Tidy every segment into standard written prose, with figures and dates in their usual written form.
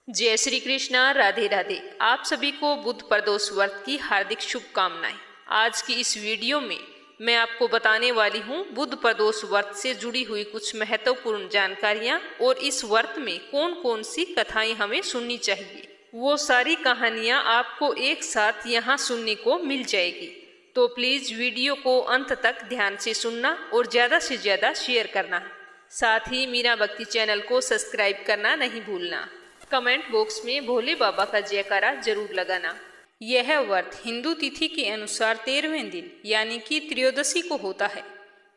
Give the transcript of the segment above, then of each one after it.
जय श्री कृष्णा, राधे राधे। आप सभी को बुध प्रदोष व्रत की हार्दिक शुभकामनाएं। आज की इस वीडियो में मैं आपको बताने वाली हूँ बुध प्रदोष व्रत से जुड़ी हुई कुछ महत्वपूर्ण जानकारियाँ और इस व्रत में कौन कौन सी कथाएं हमें सुननी चाहिए। वो सारी कहानियाँ आपको एक साथ यहाँ सुनने को मिल जाएगी, तो प्लीज वीडियो को अंत तक ध्यान से सुनना और ज़्यादा से ज़्यादा शेयर करना। साथ ही मीरा भक्ति चैनल को सब्सक्राइब करना नहीं भूलना। कमेंट बॉक्स में भोले बाबा का जयकारा जरूर लगाना। यह व्रत हिंदू तिथि के अनुसार 13वें दिन यानी कि त्रयोदशी को होता है।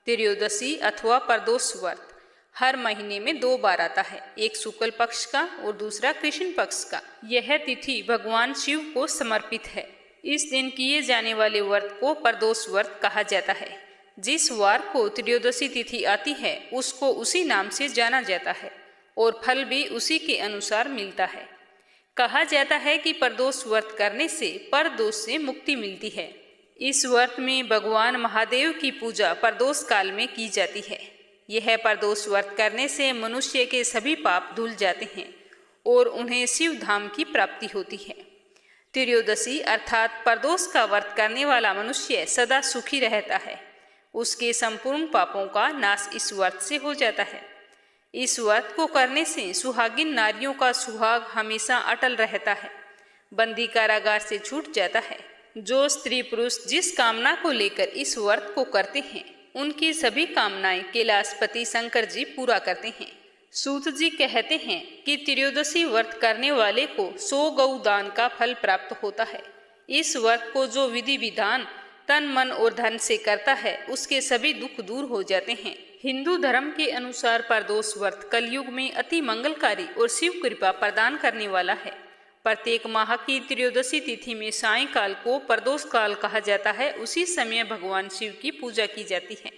त्रयोदशी अथवा प्रदोष व्रत हर महीने में 2 बार आता है, एक शुक्ल पक्ष का और दूसरा कृष्ण पक्ष का। यह तिथि भगवान शिव को समर्पित है। इस दिन किए जाने वाले व्रत को प्रदोष व्रत कहा जाता है। जिस वार को त्रयोदशी तिथि आती है उसको उसी नाम से जाना जाता है और फल भी उसी के अनुसार मिलता है। कहा जाता है कि प्रदोष व्रत करने से परदोष से मुक्ति मिलती है। इस व्रत में भगवान महादेव की पूजा प्रदोष काल में की जाती है। यह प्रदोष व्रत करने से मनुष्य के सभी पाप धुल जाते हैं और उन्हें शिव धाम की प्राप्ति होती है। त्रयोदशी अर्थात प्रदोष का व्रत करने वाला मनुष्य सदा सुखी रहता है। उसके संपूर्ण पापों का नाश इस व्रत से हो जाता है। इस व्रत को करने से सुहागिन नारियों का सुहाग हमेशा अटल रहता है, बंदी कारागार से छूट जाता है। जो स्त्री पुरुष जिस कामना को लेकर इस व्रत को करते हैं उनकी सभी कामनाएं कैलाशपति शंकर जी पूरा करते हैं। सूत जी कहते हैं कि त्रयोदशी व्रत करने वाले को 100 गौ दान का फल प्राप्त होता है। इस व्रत को जो विधि विधान तन मन और धन से करता है उसके सभी दुख दूर हो जाते हैं। हिंदू धर्म के अनुसार प्रदोष व्रत कलयुग में अति मंगलकारी और शिव कृपा प्रदान करने वाला है। प्रत्येक माह की त्रयोदशी तिथि में सायंकाल को प्रदोष काल कहा जाता है। उसी समय भगवान शिव की पूजा की जाती है।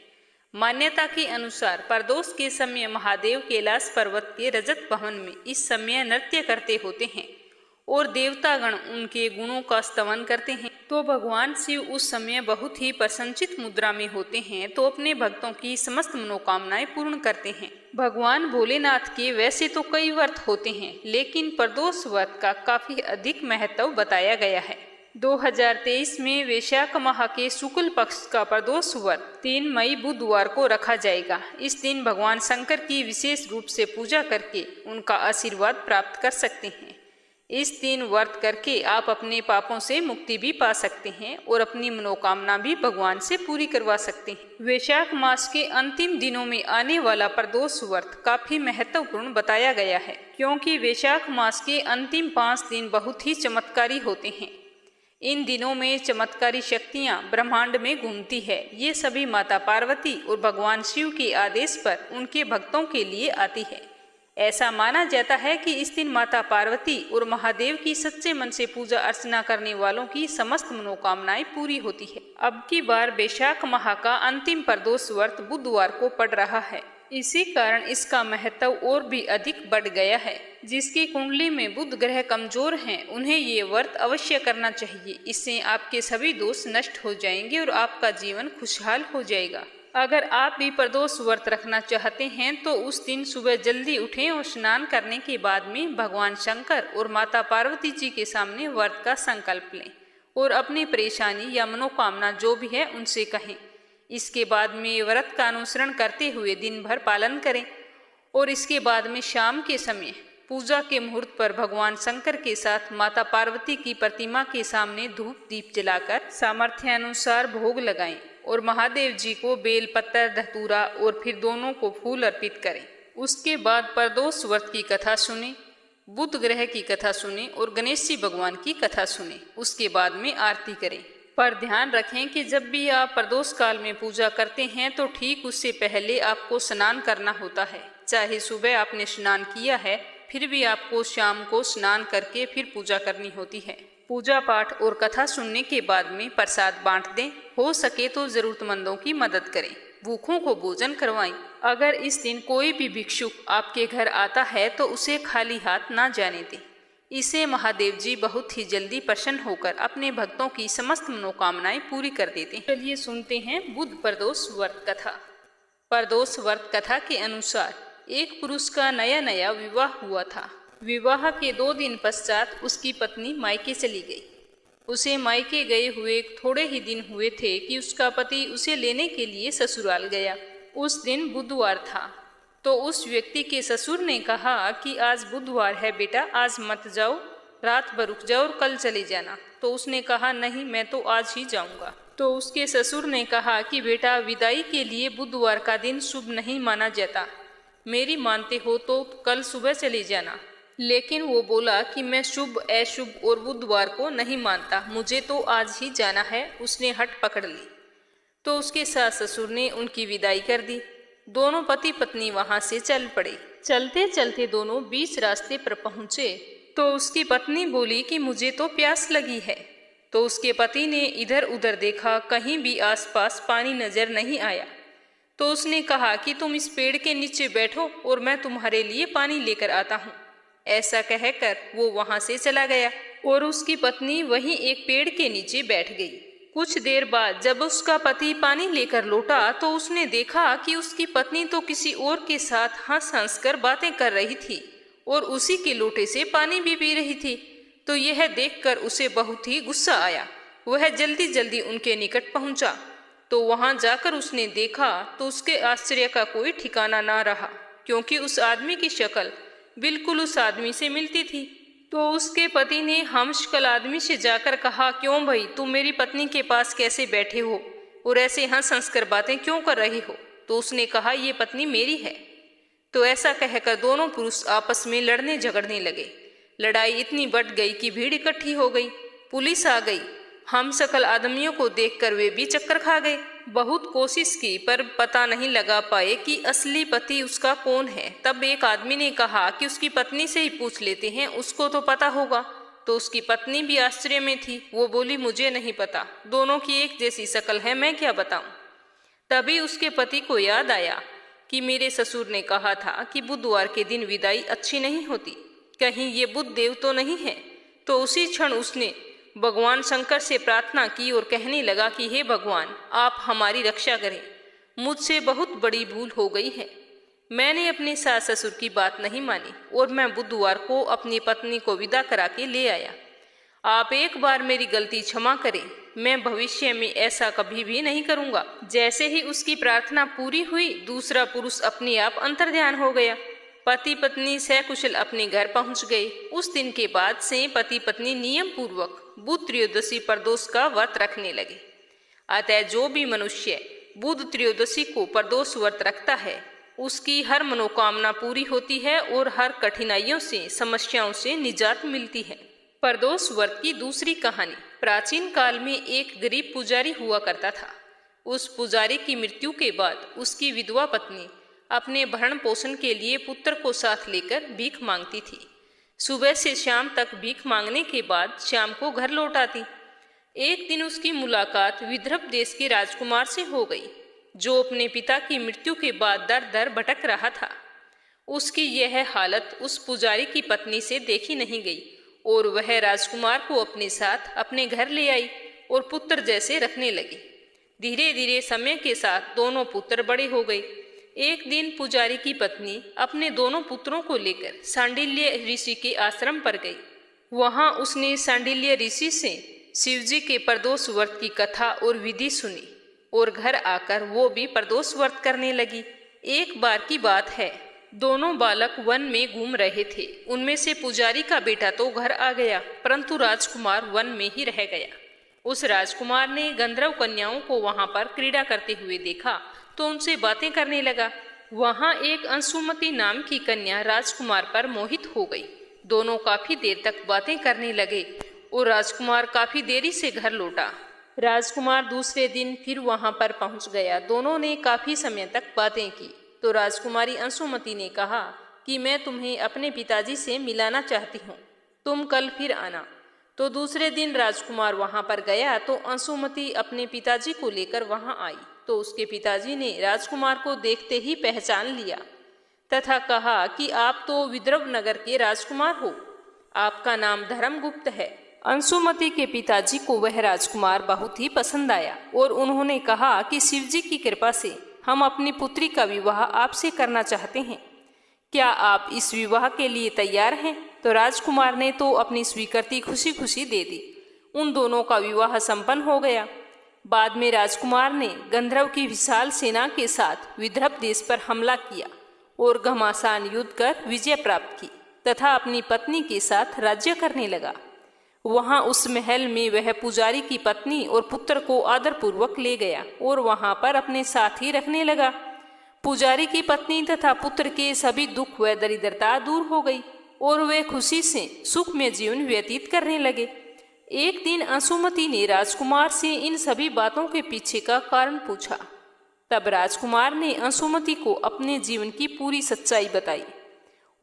मान्यता के अनुसार प्रदोष के समय महादेव कैलाश पर्वत के रजत भवन में इस समय नृत्य करते होते हैं और देवतागण उनके गुणों का स्तवन करते हैं। तो भगवान शिव उस समय बहुत ही प्रसन्नचित मुद्रा में होते हैं तो अपने भक्तों की समस्त मनोकामनाएं पूर्ण करते हैं। भगवान भोलेनाथ के वैसे तो कई व्रत होते हैं, लेकिन प्रदोष व्रत का काफी अधिक महत्व बताया गया है। 2023 में वैशाख माह के शुक्ल पक्ष का प्रदोष व्रत 3 मई बुधवार को रखा जाएगा। इस दिन भगवान शंकर की विशेष रूप से पूजा करके उनका आशीर्वाद प्राप्त कर सकते हैं। इस दिन व्रत करके आप अपने पापों से मुक्ति भी पा सकते हैं और अपनी मनोकामना भी भगवान से पूरी करवा सकते हैं। वैशाख मास के अंतिम दिनों में आने वाला प्रदोष व्रत काफी महत्वपूर्ण बताया गया है, क्योंकि वैशाख मास के अंतिम 5 दिन बहुत ही चमत्कारी होते हैं। इन दिनों में चमत्कारी शक्तियां ब्रह्मांड में घूमती है। ये सभी माता पार्वती और भगवान शिव के आदेश पर उनके भक्तों के लिए आती है। ऐसा माना जाता है कि इस दिन माता पार्वती और महादेव की सच्चे मन से पूजा अर्चना करने वालों की समस्त मनोकामनाएं पूरी होती है। अब की बार वैशाख माह का अंतिम प्रदोष व्रत बुधवार को पड़ रहा है। इसी कारण इसका महत्व और भी अधिक बढ़ गया है। जिसकी कुंडली में बुध ग्रह कमजोर हैं उन्हें ये व्रत अवश्य करना चाहिए। इससे आपके सभी दोष नष्ट हो जाएंगे और आपका जीवन खुशहाल हो जाएगा। अगर आप भी प्रदोष व्रत रखना चाहते हैं तो उस दिन सुबह जल्दी उठें और स्नान करने के बाद में भगवान शंकर और माता पार्वती जी के सामने व्रत का संकल्प लें और अपनी परेशानी या मनोकामना जो भी है उनसे कहें। इसके बाद में व्रत का अनुसरण करते हुए दिन भर पालन करें और इसके बाद में शाम के समय पूजा के मुहूर्त पर भगवान शंकर के साथ माता पार्वती की प्रतिमा के सामने धूप दीप जलाकर सामर्थ्यानुसार भोग लगाएं और महादेव जी को बेल पत्तर धतूरा और फिर दोनों को फूल अर्पित करें। उसके बाद प्रदोष व्रत की कथा सुने, बुध ग्रह की कथा सुने और गणेश जी भगवान की कथा सुने। उसके बाद में आरती करें। पर ध्यान रखें कि जब भी आप प्रदोष काल में पूजा करते हैं तो ठीक उससे पहले आपको स्नान करना होता है। चाहे सुबह आपने स्नान किया है फिर भी आपको शाम को स्नान करके फिर पूजा करनी होती है। पूजा पाठ और कथा सुनने के बाद में प्रसाद बांट दें। हो सके तो जरूरतमंदों की मदद करें, भूखों को भोजन करवाएं। अगर इस दिन कोई भी भिक्षुक आपके घर आता है तो उसे खाली हाथ ना जाने दें। इससे महादेव जी बहुत ही जल्दी प्रसन्न होकर अपने भक्तों की समस्त मनोकामनाएं पूरी कर देते हैं। चलिए सुनते हैं बुध प्रदोष व्रत कथा। प्रदोष व्रत कथा के अनुसार एक पुरुष का नया नया विवाह हुआ था। विवाह के 2 दिन पश्चात उसकी पत्नी मायके चली गई। उसे मायके गए हुए थोड़े ही दिन हुए थे कि उसका पति उसे लेने के लिए ससुराल गया। उस दिन बुधवार था, तो उस व्यक्ति के ससुर ने कहा कि आज बुधवार है बेटा, आज मत जाओ, रात भर रुक जाओ और कल चले जाना। तो उसने कहा नहीं, मैं तो आज ही जाऊंगा। तो उसके ससुर ने कहा कि बेटा, विदाई के लिए बुधवार का दिन शुभ नहीं माना जाता, मेरी मानते हो तो कल सुबह चले जाना। लेकिन वो बोला कि मैं शुभ, अशुभ और बुधवार को नहीं मानता, मुझे तो आज ही जाना है। उसने हट पकड़ ली। तो उसके सास ससुर ने उनकी विदाई कर दी। दोनों पति पत्नी वहां से चल पड़े। चलते चलते दोनों बीच रास्ते पर पहुंचे तो उसकी पत्नी बोली कि मुझे तो प्यास लगी है। तो उसके पति ने इधर उधर देखा, कहीं भी आसपास पानी नजर नहीं आया। तो उसने कहा कि तुम इस पेड़ के नीचे बैठो और मैं तुम्हारे लिए पानी लेकर आता हूँ। ऐसा कहकर वो वहां से चला गया और उसकी पत्नी वहीं एक पेड़ के नीचे बैठ गई। कुछ देर बाद जब उसका पति पानी लेकर लौटा तो उसने देखा कि उसकी पत्नी तो किसी और के साथ हंस हंस कर बातें कर रही थी और उसी के लोटे से पानी भी पी रही थी। तो यह देखकर उसे बहुत ही गुस्सा आया। वह जल्दी जल्दी उनके निकट पहुंचा। तो वहां जाकर उसने देखा तो उसके आश्चर्य का कोई ठिकाना ना रहा, क्योंकि उस आदमी की शक्ल बिल्कुल उस आदमी से मिलती थी। तो उसके पति ने हमशक्ल आदमी से जाकर कहा, क्यों भाई, तुम मेरी पत्नी के पास कैसे बैठे हो और ऐसे हंस हंस कर बातें क्यों कर रहे हो? तो उसने कहा, ये पत्नी मेरी है। तो ऐसा कहकर दोनों पुरुष आपस में लड़ने झगड़ने लगे। लड़ाई इतनी बढ़ गई कि भीड़ इकट्ठी हो गई। पुलिस आ गई। हमशक्ल आदमियों को देखकर वे भी चक्कर खा गए। बहुत कोशिश की पर पता नहीं लगा पाए कि असली पति उसका कौन है। तब एक आदमी ने कहा कि उसकी पत्नी से ही पूछ लेते हैं, उसको तो पता होगा। तो उसकी पत्नी भी आश्चर्य में थी। वो बोली, मुझे नहीं पता, दोनों की एक जैसी शक्ल है, मैं क्या बताऊं। तभी उसके पति को याद आया कि मेरे ससुर ने कहा था कि बुधवार के दिन विदाई अच्छी नहीं होती, कहीं ये बुध देव तो नहीं है। तो उसी क्षण उसने भगवान शंकर से प्रार्थना की और कहने लगा कि हे भगवान, आप हमारी रक्षा करें, मुझसे बहुत बड़ी भूल हो गई है। मैंने अपने सास ससुर की बात नहीं मानी और मैं बुधवार को अपनी पत्नी को विदा करा के ले आया। आप एक बार मेरी गलती क्षमा करें, मैं भविष्य में ऐसा कभी भी नहीं करूंगा। जैसे ही उसकी प्रार्थना पूरी हुई, दूसरा पुरुष अपने आप अंतर्ध्यान हो गया। पति पत्नी सकुशल अपने घर पहुंच गए। उस दिन के बाद से पति पत्नी नियम पूर्वक बुध त्रयोदशी प्रदोष का व्रत रखने लगे। अतः जो भी मनुष्य बुध त्रयोदशी को प्रदोष व्रत रखता है, उसकी हर मनोकामना पूरी होती है और हर कठिनाइयों से, समस्याओं से निजात मिलती है। प्रदोष व्रत की दूसरी कहानी। प्राचीन काल में एक गरीब पुजारी हुआ करता था। उस पुजारी की मृत्यु के बाद उसकी विधवा पत्नी अपने भरण पोषण के लिए पुत्र को साथ लेकर भीख मांगती थी। सुबह से शाम तक भीख मांगने के बाद शाम को घर लौट आती। एक दिन उसकी मुलाकात विदर्भ देश के राजकुमार से हो गई, जो अपने पिता की मृत्यु के बाद दर दर भटक रहा था। उसकी यह हालत उस पुजारी की पत्नी से देखी नहीं गई और वह राजकुमार को अपने साथ अपने घर ले आई और पुत्र जैसे रखने लगी। धीरे धीरे समय के साथ दोनों पुत्र बड़े हो गए। एक दिन पुजारी की पत्नी अपने दोनों पुत्रों को लेकर सांडिल्य ऋषि के आश्रम पर गई। वहां उसने सांडिल्य ऋषि से शिवजी के प्रदोष व्रत की कथा और विधि सुनी और घर आकर वो भी प्रदोष व्रत करने लगी। एक बार की बात है, दोनों बालक वन में घूम रहे थे। उनमें से पुजारी का बेटा तो घर आ गया, परंतु राजकुमार वन में ही रह गया। उस राजकुमार ने गंधर्व कन्याओं को वहां पर क्रीड़ा करते हुए देखा तो उनसे बातें करने लगा। वहां एक अंशुमति नाम की कन्या राजकुमार पर मोहित हो गई। दोनों काफी देर तक बातें करने लगे और राजकुमार काफी देरी से घर लौटा। राजकुमार दूसरे दिन फिर वहां पर पहुंच गया। दोनों ने काफी समय तक बातें की तो राजकुमारी अंशुमति ने कहा कि मैं तुम्हें अपने पिताजी से मिलाना चाहती हूँ, तुम कल फिर आना। तो दूसरे दिन राजकुमार वहां पर गया तो अंशुमति अपने पिताजी को लेकर वहां आई। तो उसके पिताजी ने राजकुमार को देखते ही पहचान लिया तथा कहा कि आप तो विदर्भ नगर के राजकुमार हो, आपका नाम धर्मगुप्त है। अंशुमति के पिताजी को वह राजकुमार बहुत ही पसंद आया और उन्होंने कहा कि शिवजी की कृपा से हम अपनी पुत्री का विवाह आपसे करना चाहते हैं, क्या आप इस विवाह के लिए तैयार हैं? तो राजकुमार ने तो अपनी स्वीकृति खुशी खुशी दे दी। उन दोनों का विवाह संपन्न हो गया। बाद में राजकुमार ने गंधर्व की विशाल सेना के साथ विदर्भ देश पर हमला किया और घमासान युद्ध कर विजय प्राप्त की तथा अपनी पत्नी के साथ राज्य करने लगा। वहां उस महल में वह पुजारी की पत्नी और पुत्र को आदरपूर्वक ले गया और वहां पर अपने साथ ही रखने लगा। पुजारी की पत्नी तथा पुत्र के सभी दुख व दरिद्रता दूर हो गई और वे खुशी से सुख में जीवन व्यतीत करने लगे। एक दिन अंशुमति ने राजकुमार से इन सभी बातों के पीछे का कारण पूछा। तब राजकुमार ने अंशुमति को अपने जीवन की पूरी सच्चाई बताई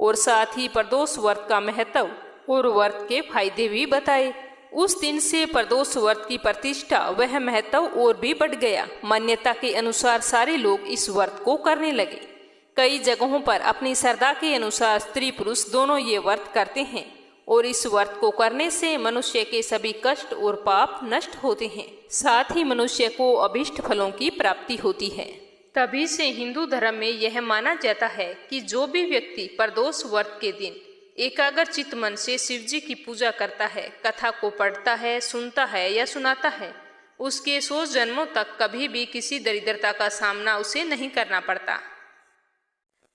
और साथ ही प्रदोष व्रत का महत्व और व्रत के फायदे भी बताए। उस दिन से प्रदोष व्रत की प्रतिष्ठा वह महत्व और भी बढ़ गया। मान्यता के अनुसार सारे लोग इस व्रत को करने लगे। कई जगहों पर अपनी श्रद्धा के अनुसार स्त्री पुरुष दोनों ये व्रत करते हैं और इस व्रत को करने से मनुष्य के सभी कष्ट और पाप नष्ट होते हैं। साथ ही मनुष्य को अभीष्ट फलों की प्राप्ति होती है। तभी से हिंदू धर्म में यह माना जाता है कि जो भी व्यक्ति प्रदोष व्रत के दिन एकाग्र चित्त मन से शिव जी की पूजा करता है, कथा को पढ़ता है, सुनता है या सुनाता है, उसके 100 जन्मों तक कभी भी किसी दरिद्रता का सामना उसे नहीं करना पड़ता।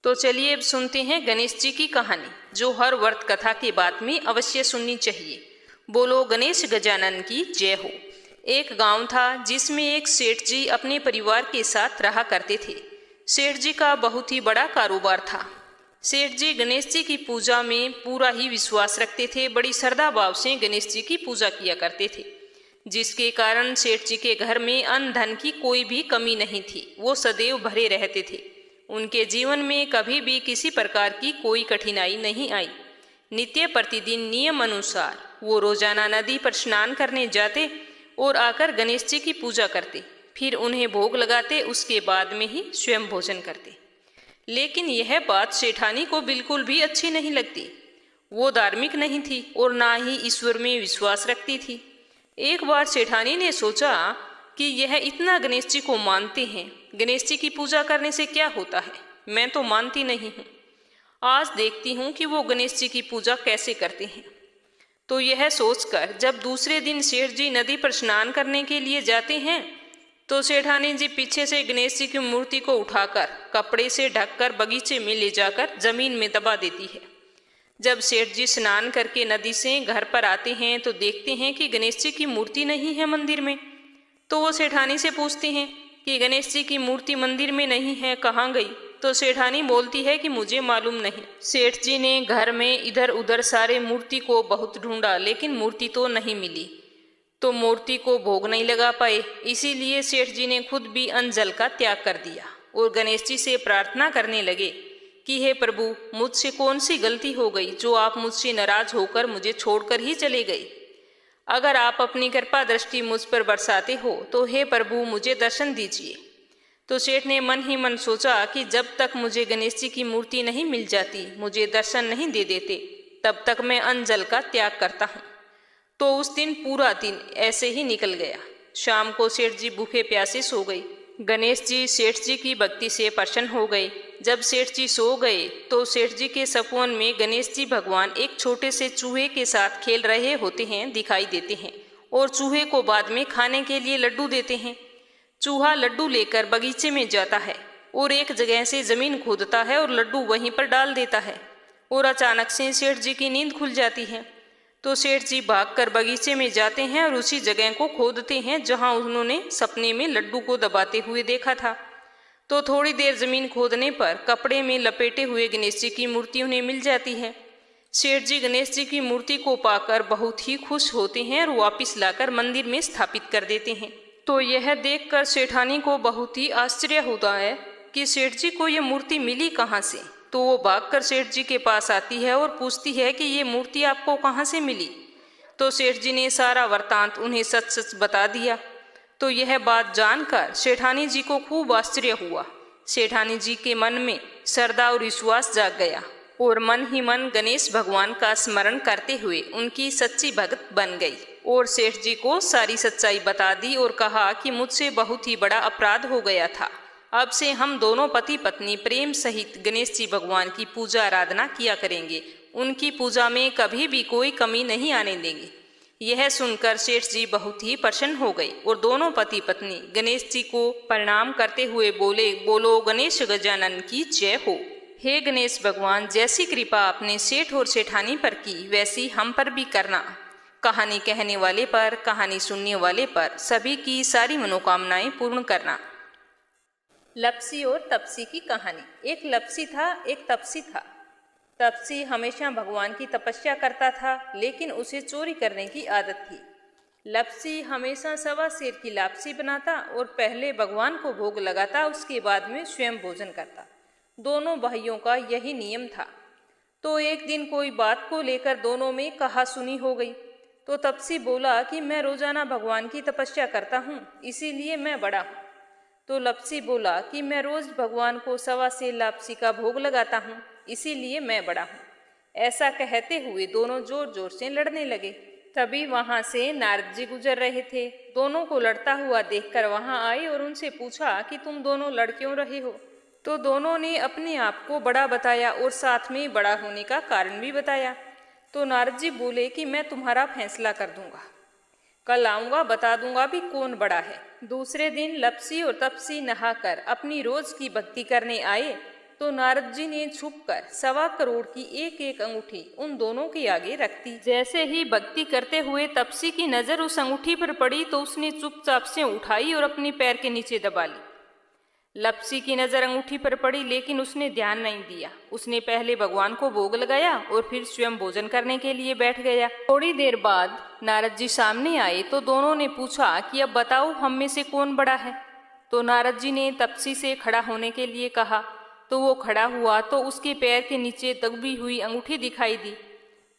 तो चलिए अब सुनते हैं गणेश जी की कहानी, जो हर व्रत कथा के बाद में अवश्य सुननी चाहिए। बोलो गणेश गजानन की जय हो। एक गांव था जिसमें एक सेठ जी अपने परिवार के साथ रहा करते थे। सेठ जी का बहुत ही बड़ा कारोबार था। सेठ जी गणेश जी की पूजा में पूरा ही विश्वास रखते थे। बड़ी श्रद्धा भाव से गणेश जी की पूजा किया करते थे, जिसके कारण सेठ जी के घर में अन्न धन की कोई भी कमी नहीं थी। वो सदैव भरे रहते थे। उनके जीवन में कभी भी किसी प्रकार की कोई कठिनाई नहीं आई। नित्य प्रतिदिन नियम अनुसार वो रोजाना नदी पर स्नान करने जाते और आकर गणेश जी की पूजा करते, फिर उन्हें भोग लगाते, उसके बाद में ही स्वयं भोजन करते। लेकिन यह बात सेठानी को बिल्कुल भी अच्छी नहीं लगती। वो धार्मिक नहीं थी और ना ही ईश्वर में विश्वास रखती थी। एक बार सेठानी ने सोचा कि यह इतना गणेश जी को मानते हैं, गणेश जी की पूजा करने से क्या होता है, मैं तो मानती नहीं हूँ। आज देखती हूँ कि वो गणेश जी की पूजा कैसे करते हैं। तो यह सोचकर जब दूसरे दिन सेठ जी नदी पर स्नान करने के लिए जाते हैं, तो सेठानी जी पीछे से गणेश जी की मूर्ति को उठाकर कपड़े से ढककर बगीचे में ले जाकर जमीन में दबा देती है। जब सेठ जी स्नान करके नदी से घर पर आते हैं तो देखते हैं कि गणेश जी की मूर्ति नहीं है मंदिर में। तो वो सेठानी से पूछते हैं कि गणेश जी की मूर्ति मंदिर में नहीं है, कहाँ गई? तो सेठानी बोलती है कि मुझे मालूम नहीं। सेठ जी ने घर में इधर उधर सारे मूर्ति को बहुत ढूंढा, लेकिन मूर्ति तो नहीं मिली, तो मूर्ति को भोग नहीं लगा पाए। इसीलिए सेठ जी ने खुद भी अन्न जल का त्याग कर दिया और गणेश जी से प्रार्थना करने लगे कि हे प्रभु, मुझसे कौन सी गलती हो गई जो आप मुझसे नाराज होकर मुझे छोड़कर ही चले गए। अगर आप अपनी कृपा दृष्टि मुझ पर बरसाते हो तो हे प्रभु मुझे दर्शन दीजिए। तो सेठ ने मन ही मन सोचा कि जब तक मुझे गणेश जी की मूर्ति नहीं मिल जाती, मुझे दर्शन नहीं दे देते, तब तक मैं अन्न जल का त्याग करता हूँ। तो उस दिन पूरा दिन ऐसे ही निकल गया। शाम को सेठ जी भूखे प्यासे सो गए। गणेश जी सेठ जी की भक्ति से प्रसन्न हो गए। जब सेठ जी सो गए तो सेठ जी के सपन में गणेश जी भगवान एक छोटे से चूहे के साथ खेल रहे होते हैं, दिखाई देते हैं और चूहे को बाद में खाने के लिए लड्डू देते हैं। चूहा लड्डू लेकर बगीचे में जाता है और एक जगह से जमीन खोदता है और लड्डू वहीं पर डाल देता है और अचानक से सेठ जी की नींद खुल जाती है। तो सेठ जी भागकर बगीचे में जाते हैं और उसी जगह को खोदते हैं जहां उन्होंने सपने में लड्डू को दबाते हुए देखा था। तो थोड़ी देर जमीन खोदने पर कपड़े में लपेटे हुए गणेश जी की मूर्ति उन्हें मिल जाती है। सेठ जी गणेश जी की मूर्ति को पाकर बहुत ही खुश होते हैं और वापस लाकर मंदिर में स्थापित कर देते हैं। तो यह देखकर सेठानी को बहुत ही आश्चर्य होता है कि सेठ जी को यह मूर्ति मिली कहाँ से। तो वो भागकर सेठ जी के पास आती है और पूछती है कि ये मूर्ति आपको कहाँ से मिली। तो सेठ जी ने सारा वृत्तांत उन्हें सच सच बता दिया। तो यह बात जानकर सेठानी जी को खूब आश्चर्य हुआ। सेठानी जी के मन में श्रद्धा और विश्वास जाग गया और मन ही मन गणेश भगवान का स्मरण करते हुए उनकी सच्ची भक्त बन गई और सेठ जी को सारी सच्चाई बता दी और कहा कि मुझसे बहुत ही बड़ा अपराध हो गया था। अब से हम दोनों पति पत्नी प्रेम सहित गणेश जी भगवान की पूजा आराधना किया करेंगे उनकी पूजा में कभी भी कोई कमी नहीं आने देंगे। यह सुनकर सेठ जी बहुत ही प्रसन्न हो गए और दोनों पति पत्नी गणेश जी को प्रणाम करते हुए बोले, बोलो गणेश गजानन की जय हो। हे गणेश भगवान, जैसी कृपा आपने सेठ और सेठानी पर की वैसी हम पर भी करना। कहानी कहने वाले पर, कहानी सुनने वाले पर सभी की सारी मनोकामनाएं पूर्ण करना। लप्सी और तपसी की कहानी। एक लप्सी था, एक तपसी था। तपसी हमेशा भगवान की तपस्या करता था, लेकिन उसे चोरी करने की आदत थी। लप्सी हमेशा सवा सेर की लापसी बनाता और पहले भगवान को भोग लगाता, उसके बाद में स्वयं भोजन करता। दोनों भाइयों का यही नियम था। तो एक दिन कोई बात को लेकर दोनों में कहासुनी हो गई। तो तपसी बोला कि मैं रोजाना भगवान की तपस्या करता हूँ, इसीलिए मैं बड़ा हूँ। तो लप्सी बोला कि मैं रोज भगवान को सवा सेर लापसी का भोग लगाता हूँ, इसीलिए मैं बड़ा हूँ। ऐसा कहते हुए दोनों जोर जोर से लड़ने लगे। तभी वहां से नारद जी गुजर रहे थे। दोनों को लड़ता हुआ देखकर वहां आए और उनसे पूछा कि तुम दोनों लड़ क्यों रहे हो। तो दोनों ने अपने आप को बड़ा बताया और साथ में बड़ा होने का कारण भी बताया। तो नारद जी बोले कि मैं तुम्हारा फैसला कर दूंगा, कल आऊंगा, बता दूंगा भी कौन बड़ा है। दूसरे दिन लप्सी और तपसी नहाकर अपनी रोज की भक्ति करने आए। तो नारद जी ने छुपकर 1.25 करोड़ की एक एक अंगूठी उन दोनों के आगे रख दी। जैसे ही भक्ति करते हुए तपसी की नजर उस अंगूठी पर पड़ी तो उसने चुपचाप से उठाई और अपने पैर के नीचे दबा ली। लप्सी की नजर अंगूठी पर पड़ी, लेकिन उसने ध्यान नहीं दिया। उसने पहले भगवान को भोग लगाया और फिर स्वयं भोजन करने के लिए बैठ गया। थोड़ी देर बाद नारद जी सामने आए तो दोनों ने पूछा कि अब बताओ हम में से कौन बड़ा है। तो नारद जी ने तपसी से खड़ा होने के लिए कहा। तो वो खड़ा हुआ तो उसके पैर के नीचे दबी हुई अंगूठी दिखाई दी।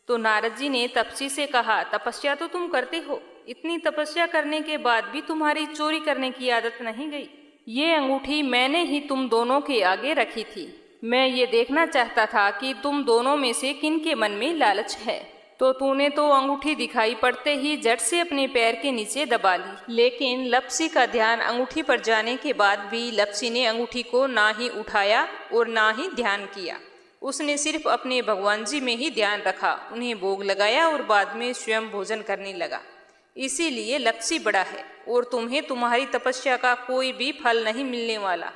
तो नारद जी ने तपसी से कहा, तपस्या तो तुम करते हो, इतनी तपस्या करने के बाद भी तुम्हारी चोरी करने की आदत नहीं गई। ये अंगूठी मैंने ही तुम दोनों के आगे रखी थी। मैं ये देखना चाहता था कि तुम दोनों में से किन के मन में लालच है। तो तूने तो अंगूठी दिखाई पड़ते ही झट से अपने पैर के नीचे दबा ली। लेकिन लप्सी का ध्यान अंगूठी पर जाने के बाद भी लप्सी ने अंगूठी को ना ही उठाया और ना ही ध्यान किया। उसने सिर्फ अपने भगवान जी में ही ध्यान रखा, उन्हें भोग लगाया और बाद में स्वयं भोजन करने लगा। इसीलिए लप्सी बड़ा है और तुम्हें तुम्हारी तपस्या का कोई भी फल नहीं मिलने वाला।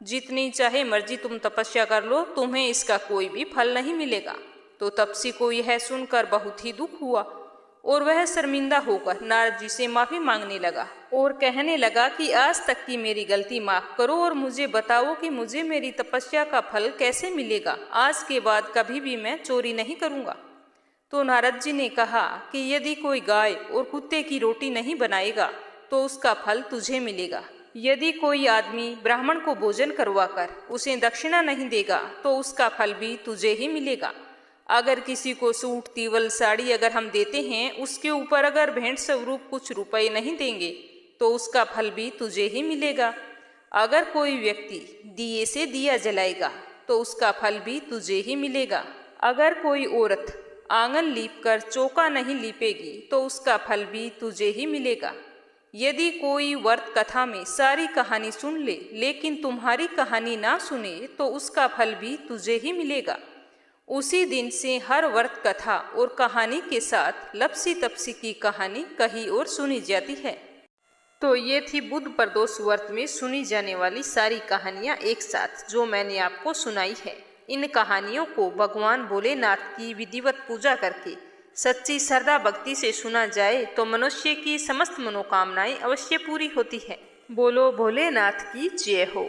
जितनी चाहे मर्जी तुम तपस्या कर लो, तुम्हें इसका कोई भी फल नहीं मिलेगा। तो तपसी को यह सुनकर बहुत ही दुख हुआ और वह शर्मिंदा होकर नारद जी से माफी मांगने लगा और कहने लगा कि आज तक की मेरी गलती माफ करो और मुझे बताओ कि मुझे मेरी तपस्या का फल कैसे मिलेगा। आज के बाद कभी भी मैं चोरी नहीं करूंगा। तो नारद जी ने कहा कि यदि कोई गाय और कुत्ते की रोटी नहीं बनाएगा तो उसका फल तुझे मिलेगा। यदि कोई आदमी ब्राह्मण को भोजन करवाकर उसे दक्षिणा नहीं देगा तो उसका फल भी तुझे ही मिलेगा। अगर किसी को सूट, तीवल, साड़ी अगर हम देते हैं, उसके ऊपर अगर भेंट स्वरूप कुछ रुपए नहीं देंगे तो उसका फल भी तुझे ही मिलेगा। अगर कोई व्यक्ति दिए से दिया जलाएगा तो उसका फल भी तुझे ही मिलेगा। अगर कोई औरत आंगन लीपकर चौका नहीं लीपेगी तो उसका फल भी तुझे ही मिलेगा। यदि कोई व्रत कथा में सारी कहानी सुन ले लेकिन तुम्हारी कहानी ना सुने तो उसका फल भी तुझे ही मिलेगा। उसी दिन से हर व्रत कथा और कहानी के साथ लप्सी तपसी की कहानी कहीं और सुनी जाती है। तो ये थी बुध प्रदोष व्रत में सुनी जाने वाली सारी कहानियाँ एक साथ जो मैंने आपको सुनाई है। इन कहानियों को भगवान भोलेनाथ की विधिवत पूजा करके सच्ची श्रद्धा भक्ति से सुना जाए तो मनुष्य की समस्त मनोकामनाएं अवश्य पूरी होती है। बोलो भोलेनाथ की जय हो।